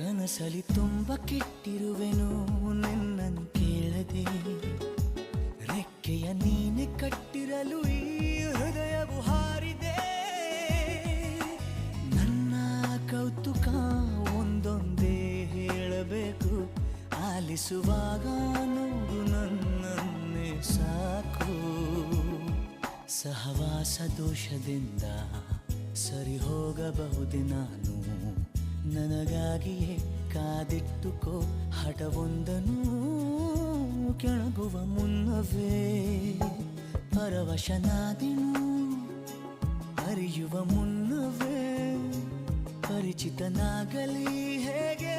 ಕನಸಲಿ ತುಂಬ ಕೆಟ್ಟಿರುವೆನು ನಿನ್ನನ್ನು ಕೇಳದೆ, ರೆಕ್ಕೆಯ ನೀನೆ ಕಟ್ಟಿರಲು ಈ ಹೃದಯವು ಹಾರಿದೆ. ನನ್ನ ಕೌತುಕ ಒಂದೊಂದೇ ಹೇಳಬೇಕು, ಆಲಿಸುವಾಗ ನೋಡು ನನ್ನನ್ನೇ ಸಾಕು. ಸಹವಾಸ ದೋಷದಿಂದ ಸರಿ ಹೋಗಬಹುದೇ ನಾನು, ನನಗಾಗಿಯೇ ಕಾದಿಟ್ಟುಕೋ ಹಠವೊಂದನು. ಕೆಳಗುವ ಮುನ್ನವೇ ಪರವಶನಾದೆನು, ಅರಿಯುವ ಮುನ್ನವೇ ಪರಿಚಿತನಾಗಲಿ ಹೇಗೆ.